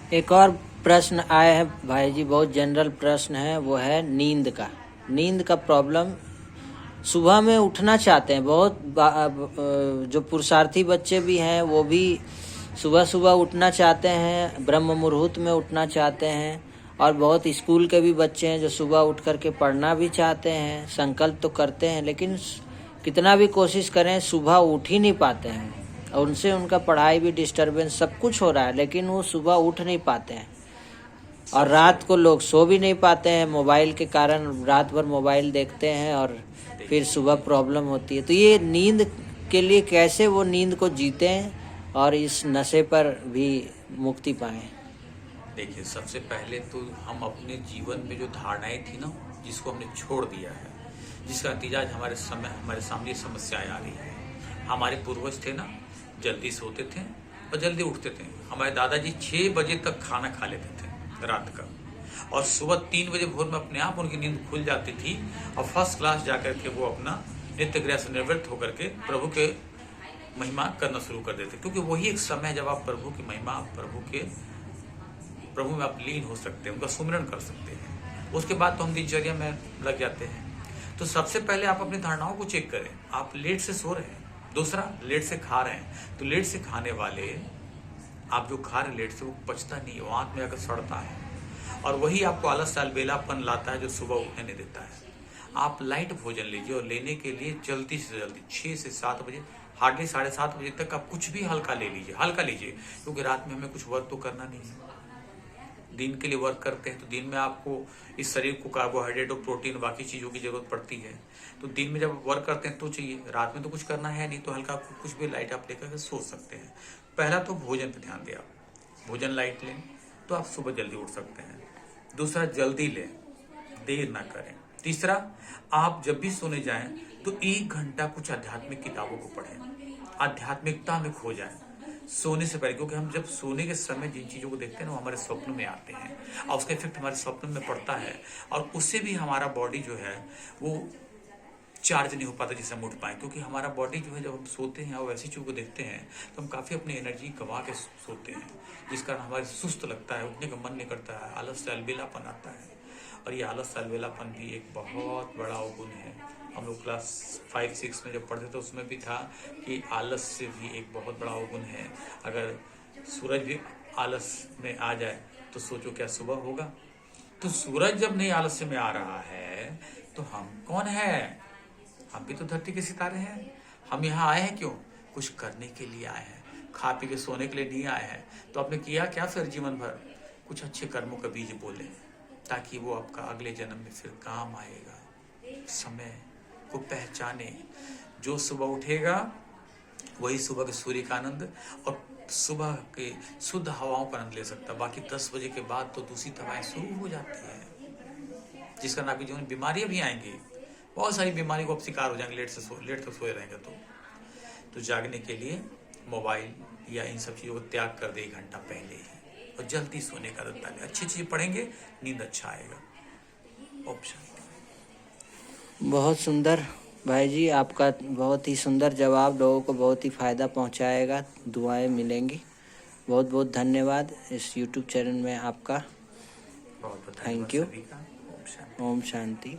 एक और प्रश्न आया है भाई जी, बहुत जनरल प्रश्न है, वो है नींद का प्रॉब्लम। सुबह में उठना चाहते हैं जो पुरुषार्थी बच्चे भी हैं वो भी सुबह सुबह उठना चाहते हैं, ब्रह्म मुहूर्त में उठना चाहते हैं। और बहुत स्कूल के भी बच्चे हैं जो सुबह उठ करके पढ़ना भी चाहते हैं, संकल्प तो करते हैं, लेकिन कितना भी कोशिश करें सुबह उठ ही नहीं पाते हैं। और उनसे उनका पढ़ाई भी डिस्टर्बेंस सब कुछ हो रहा है, लेकिन वो सुबह उठ नहीं पाते हैं। और रात को लोग सो भी नहीं पाते हैं, मोबाइल के कारण रात भर मोबाइल देखते हैं और फिर सुबह प्रॉब्लम होती है। तो ये नींद के लिए कैसे वो नींद को जीतें और इस नशे पर भी मुक्ति पाएं? देखिए, सबसे पहले तो हम अपने जीवन में जो धारणाएं थी ना, जिसको हमने छोड़ दिया है, जिसका नतीजा आज हमारे सामने समस्याएं आ रही है। हमारे पूर्वज थे ना, जल्दी सोते थे और जल्दी उठते थे। हमारे दादाजी 6 बजे तक खाना खा लेते थे रात का, और सुबह 3 बजे भोर में अपने आप उनकी नींद खुल जाती थी और फर्स्ट क्लास जाकर के वो अपना नित्य क्रिया से निवृत्त होकर के प्रभु के महिमा करना शुरू कर देते। क्योंकि वही एक समय है जब आप प्रभु की महिमा, प्रभु में आप लीन हो सकते हैं, उनका सुमिरन कर सकते हैं। उसके बाद तो हम दिनचर्या में लग जाते हैं। तो सबसे पहले आप अपनी धारणाओं को चेक करें। आप लेट से सो रहे हैं, दूसरा लेट से खा रहे हैं। तो लेट से खाने वाले, आप जो खा रहे हैं लेट से, वो पचता नहीं है, वो आंत में आकर सड़ता है, और वही आपको आलस अलबेलापन लाता है जो सुबह उठने नहीं देता है। आप लाइट भोजन लीजिए, और लेने के लिए जल्दी से जल्दी 6 से 7 बजे, हार्डली 7:30 बजे तक आप कुछ भी हल्का ले लीजिए, हल्का लीजिए। क्योंकि रात में हमें कुछ वर्क तो करना नहीं है। दिन के लिए वर्क करते हैं तो दिन में आपको इस शरीर को कार्बोहाइड्रेट और प्रोटीन बाकी चीज़ों की जरूरत पड़ती है। तो दिन में जब वर्क करते हैं तो चाहिए, रात में तो कुछ करना है नहीं, तो हल्का आपको कुछ भी लाइट आप लेकर के सो सकते हैं। पहला तो भोजन पे ध्यान दें, आप भोजन लाइट लें तो आप सुबह जल्दी उठ सकते हैं। दूसरा, जल्दी लें, देर ना करें। तीसरा, आप जब भी सोने जाएं तो 1 घंटा कुछ आध्यात्मिक किताबों को पढ़ें, आध्यात्मिकता में खो जाएं सोने से पहले। क्योंकि हम जब सोने के समय जिन चीज़ों को देखते हैं ना, वो हमारे स्वप्न में आते हैं, और उसका इफेक्ट हमारे स्वप्न में पड़ता है, और उससे भी हमारा बॉडी जो है वो चार्ज नहीं हो पाता जिससे हम उठ पाए। क्योंकि हमारा बॉडी जो है, जब हम सोते हैं और वैसी चीज़ों को देखते हैं तो हम काफ़ी अपनी एनर्जी गंवा के सोते हैं, जिस कारण हमारे सुस्त लगता है, उठने का मन नहीं करता है, आलस से अलबेलापन आता है। और ये आलस से अलबेलापन भी एक बहुत बड़ा अवगुण है। हम लोग क्लास 5-6 में जब पढ़ते थे उसमें भी था कि आलस से भी एक बहुत बड़ा अवगुण है। अगर सूरज भी आलस में आ जाए तो सोचो क्या सुबह होगा। तो सूरज जब नहीं आलस्य में आ रहा है तो हम कौन है? हम भी तो धरती के सितारे हैं। हम यहाँ आए हैं क्यों? कुछ करने के लिए आए हैं, खा पी के सोने के लिए नहीं आए हैं। तो आपने किया क्या फिर जीवन भर? कुछ अच्छे कर्मों का बीज बोले, ताकि वो आपका अगले जन्म में फिर काम आएगा। समय को पहचाने। जो सुबह उठेगा वही सुबह के सूर्य का आनंद और सुबह के शुद्ध हवाओं का आनंद ले सकता है। बाकी 10 बजे के बाद तो दूषित हवाएं शुरू हो जाती है, जिस कारण आपके जीवन में बीमारियां भी आएंगी। बहुत सारी बीमारी को आप शिकार हो जाएंगे लेट तक सोए रहेंगे। तो जागने के लिए मोबाइल या इन सब चीज़ों को त्याग कर दे 1 घंटा पहले ही, और जल्दी सोने का आदत डालें। अच्छी चीज़ पढ़ेंगे, नींद अच्छा आएगा। ऑप्शन। बहुत सुंदर भाई जी, आपका बहुत ही सुंदर जवाब लोगों को बहुत ही फ़ायदा पहुंचाएगा, दुआएं मिलेंगी। बहुत बहुत धन्यवाद इस YouTube चैनल में आपका। बहुत थैंक यू। सभी का। ओम शांति।